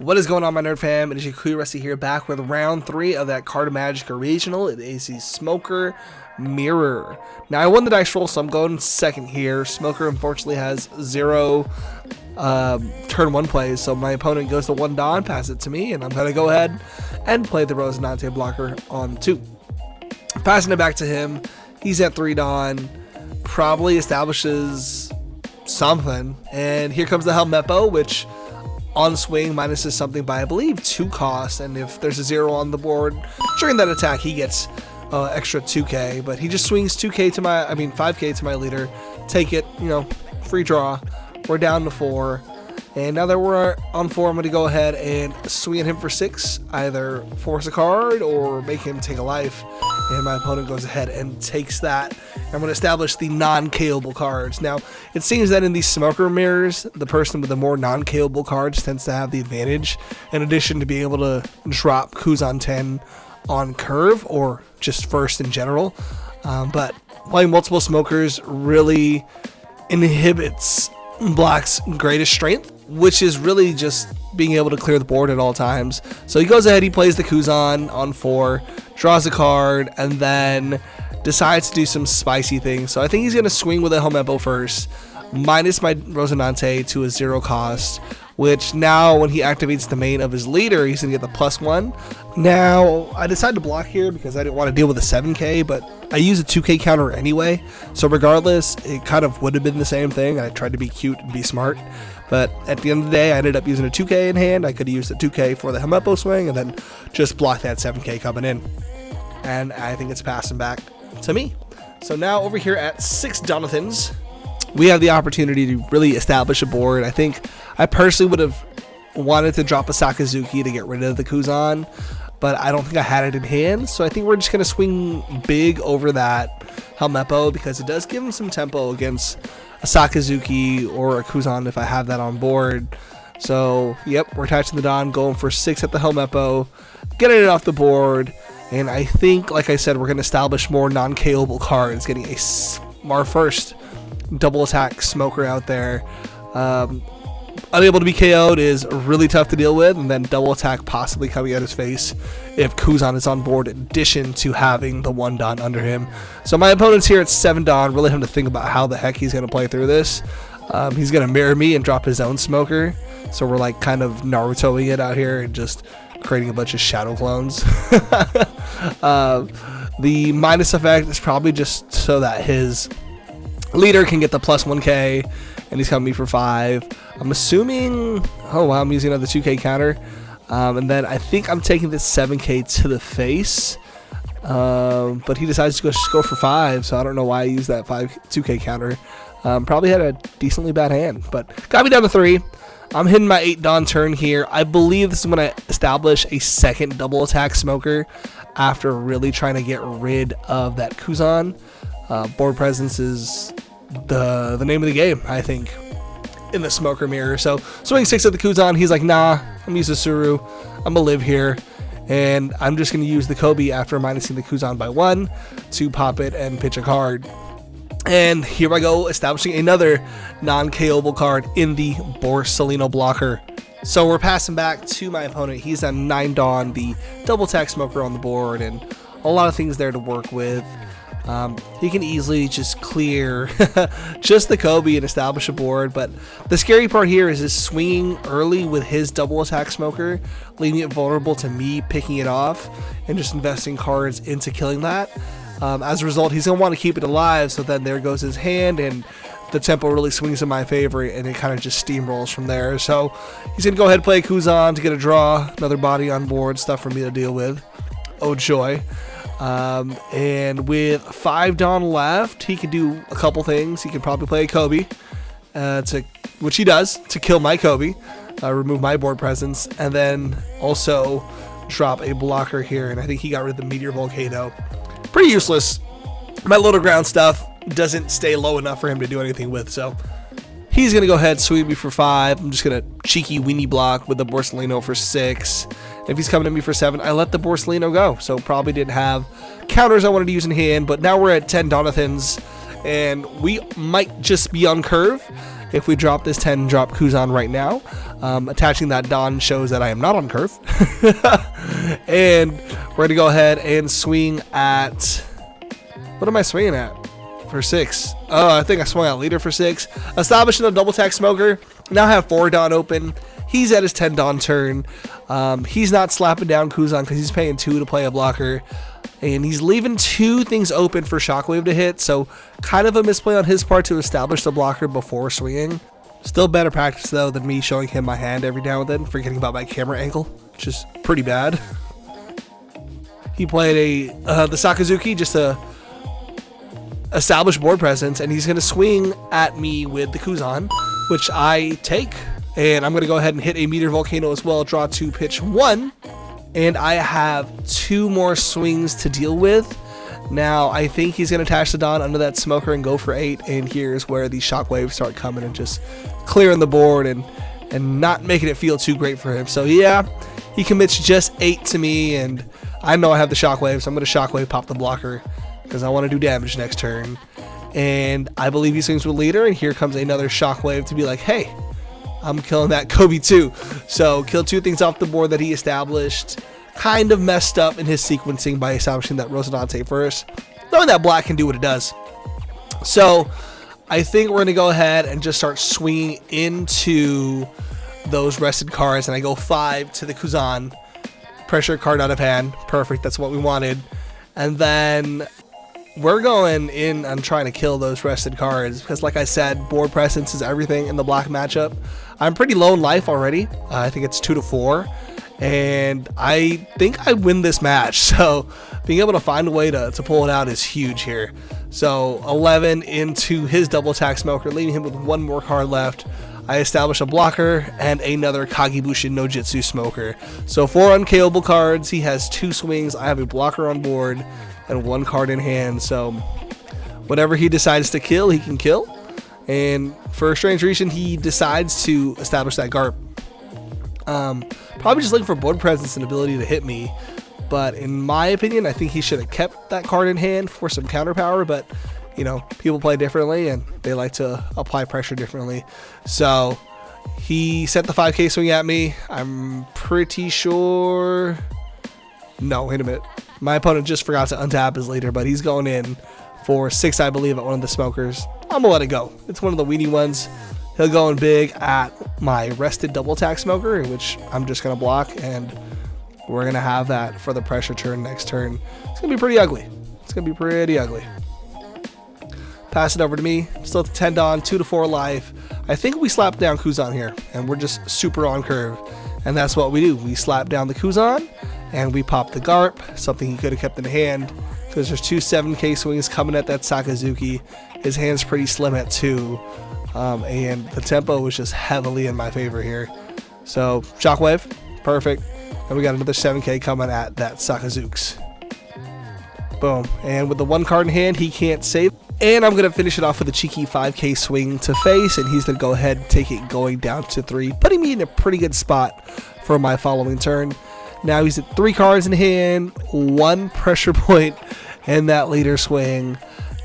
What is going on, my nerd fam? It is your Rusty here, back with round 3 of that Carta Magica regional. It is the Smoker Mirror. Now, I won the dice roll, so I'm going second here. Smoker unfortunately has 0 turn 1 plays, so my opponent goes to 1 Dawn, pass it to me, and I'm going to go ahead and play the Rosinante blocker on 2. Passing it back to him, he's at 3 Dawn, probably establishes something, and here comes the Helmeppo, which on swing minuses something by I believe 2 cost, and if there's a 0 on the board during that attack, he gets extra 2k. But he just swings 5k to my leader. Take it, free draw. We're down to 4, and now that we're on 4, I'm going to go ahead and swing at him for 6, either force a card or make him take a life. And my opponent goes ahead and takes that. I'm going to establish the non-KOable cards. Now, it seems that in these Smoker Mirrors, the person with the more non-KOable cards tends to have the advantage, in addition to being able to drop Kuzan 10 on curve, or just first in general. But playing multiple Smokers really inhibits Black's greatest strength, which is really just being able to clear the board at all times. So he goes ahead, he plays the Kuzan on 4, draws a card, and then decides to do some spicy things. So I think he's going to swing with a Helmeppo first, minus my Rosinante to a 0 cost, which now when he activates the main of his leader, he's going to get the +1. Now, I decided to block here because I didn't want to deal with a 7k, but I use a 2k counter anyway, so regardless, it kind of would have been the same thing. I tried to be cute and be smart, but at the end of the day, I ended up using a 2k in hand. I could have used the 2k for the Helmeppo swing and then just block that 7k coming in. And I think it's passing back to me. So now over here at 6 Donathans, we have the opportunity to really establish a board. I think I personally would have wanted to drop a Sakazuki to get rid of the Kuzan, but I don't think I had it in hand, so I think we're just going to swing big over that Helmeppo because it does give him some tempo against a Sakazuki or a Kuzan if I have that on board. So, yep, we're attaching the Dawn, going for 6 at the Helmeppo, getting it off the board, and I think, like I said, we're going to establish more non-KOable cards, getting our first double attack Smoker out there. Unable to be KO'd is really tough to deal with, and then double attack possibly coming at his face if Kuzan is on board, in addition to having the 1 Dawn under him. So my opponent's here at 7 Dawn, really having to think about how the heck he's going to play through this. He's going to mirror me and drop his own Smoker, so we're like kind of Narutoing it out here and just creating a bunch of shadow clones. The minus effect is probably just so that his leader can get the +1k, and he's coming me for 5. I'm assuming, oh wow, I'm using another 2k counter, and then I think I'm taking this 7k to the face, but he decides to go for 5, so I don't know why I used that 2k counter. Probably had a decently bad hand, but got me down to 3. I'm hitting my 8 Dawn turn here. I believe this is when I establish a second double attack Smoker after really trying to get rid of that Kuzan. Board presence is the name of the game, I think, in the Smoker Mirror. So swing 6 at the Kuzan, he's like, nah, I'm using Suru, I'm gonna live here, and I'm just gonna use the Kobe after minusing the Kuzan by 1 to pop it and pitch a card. And here I go, establishing another non-KOable card in the Borsalino blocker. So we're passing back to my opponent. He's at 9 Dawn, the double attack Smoker on the board, and a lot of things there to work with. He can easily just clear just the Kobe and establish a board, but the scary part here is his swinging early with his double attack Smoker, leaving it vulnerable to me picking it off and just investing cards into killing that. As a result, he's going to want to keep it alive, so then there goes his hand, and the tempo really swings in my favor, and it kind of just steamrolls from there. So he's going to go ahead and play Kuzan to get a draw, another body on board, stuff for me to deal with. Oh joy. And with 5 Dawn left, he can do a couple things. He can probably play a Kobe, which he does, to kill my Kobe, remove my board presence, and then also drop a blocker here, and I think he got rid of the Meteor Volcano. Pretty useless. My little ground stuff doesn't stay low enough for him to do anything with, so he's going to go ahead, sweep me for 5. I'm just going to cheeky weenie block with the Borsalino for 6. If he's coming at me for 7, I let the Borsalino go, so probably didn't have counters I wanted to use in hand, but now we're at 10 Donathans, and we might just be on curve, if we drop this 10 and drop Kuzan right now. Attaching that Dawn shows that I am not on curve. And we're going to go ahead and swing at... What am I swinging at? For 6. Oh, I think I swung out leader for 6. Establishing a double attack Smoker. Now have 4 Dawn open. He's at his 10 Dawn turn. He's not slapping down Kuzan because he's paying 2 to play a blocker. And he's leaving 2 things open for Shockwave to hit. So kind of a misplay on his part to establish the blocker before swinging. Still better practice though than me showing him my hand every now and then, forgetting about my camera angle, which is pretty bad. He played the Sakazuki just to establish board presence, and he's going to swing at me with the Kuzan, which I take. And I'm going to go ahead and hit a Meteor Volcano as well, draw 2, pitch 1. And I have 2 more swings to deal with. Now, I think he's going to attach the Dawn under that Smoker and go for 8. And here's where the Shockwaves start coming and just clearing the board and not making it feel too great for him. So, yeah, he commits just 8 to me. And I know I have the Shockwave, so I'm going to Shockwave pop the blocker because I want to do damage next turn. And I believe he swings with leader. And here comes another Shockwave to be like, hey, I'm killing that Kobe too. So, kill 2 things off the board that he established. Kind of messed up in his sequencing by establishing that Rosinante first, knowing that black can do what it does. So I think we're going to go ahead and just start swinging into those rested cards, and I go 5 to the Kuzan. Pressure card out of hand. Perfect, that's what we wanted. And then we're going in and trying to kill those rested cards because, like I said, board presence is everything in the black matchup. I'm pretty low in life already. I think it's 2 to 4. And I think I win this match, so being able to find a way to pull it out is huge here. So 11 into his double attack Smoker, leaving him with 1 more card left. I establish a blocker and another Kagebushin no Jitsu Smoker. So 4 unkillable cards, he has 2 swings, I have a blocker on board and 1 card in hand. So whatever he decides to kill, he can kill. And for a strange reason, he decides to establish that Garp. Probably just looking for board presence and ability to hit me, but in my opinion, I think he should have kept that card in hand for some counter power. But you know, people play differently and they like to apply pressure differently. So he sent the 5K swing at me. I'm pretty sure. No, wait a minute. My opponent just forgot to untap his leader, but he's going in for 6, I believe, at one of the Smokers. I'm gonna let it go. It's one of the weenie ones. He'll go in big at my rested double attack Smoker, which I'm just going to block, and we're going to have that for the pressure turn next turn. It's going to be pretty ugly. It's going to be pretty ugly. Pass it over to me. Still at the 10 Dawn, 2 to 4 life. I think we slap down Kuzan here, and we're just super on curve. And that's what we do. We slap down the Kuzan, and we pop the Garp, something he could have kept in hand, because there's 2 7K swings coming at that Sakazuki. His hand's pretty slim at 2. And the tempo was just heavily in my favor here. So Shockwave, perfect. And we got another 7K coming at that Sakazukes. Boom. And with the 1 card in hand, he can't save. And I'm going to finish it off with a cheeky 5K swing to face. And he's going to go ahead and take it going down to 3, putting me in a pretty good spot for my following turn. Now he's at 3 cards in hand, 1 pressure point, and that leader swing.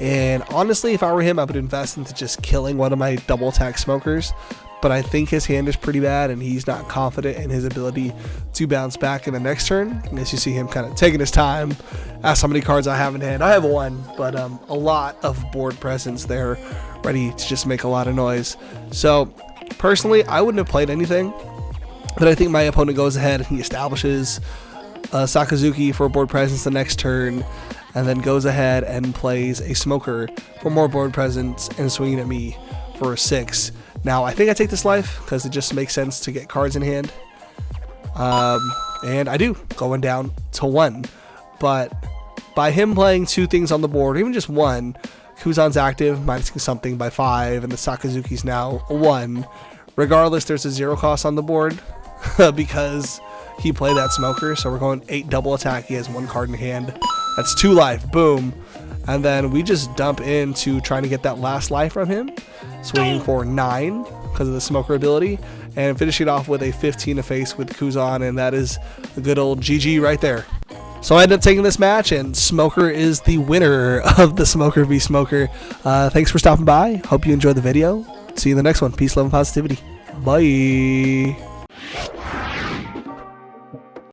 And honestly, if I were him, I would invest into just killing one of my double attack Smokers. But I think his hand is pretty bad, and he's not confident in his ability to bounce back in the next turn. And as you see him kind of taking his time, ask how many cards I have in hand. I have 1, but a lot of board presence there, ready to just make a lot of noise. So personally, I wouldn't have played anything. But I think my opponent goes ahead and he establishes Sakazuki for board presence the next turn, and then goes ahead and plays a Smoker for more board presence and swinging at me for a 6. Now, I think I take this life because it just makes sense to get cards in hand. And I do, going down to 1. But by him playing 2 things on the board, even just 1, Kuzan's active, minusing something by 5, and the Sakazuki's now a 1. Regardless, there's a 0 cost on the board because he played that Smoker. So we're going 8 double attack. He has 1 card in hand. That's 2 life. Boom. And then we just dump into trying to get that last life from him. Swinging for 9 because of the Smoker ability. And finishing it off with a 15 to face with Kuzan. And that is a good old GG right there. So I ended up taking this match, and Smoker is the winner of the Smoker v Smoker. Thanks for stopping by. Hope you enjoyed the video. See you in the next one. Peace, love, and positivity. Bye.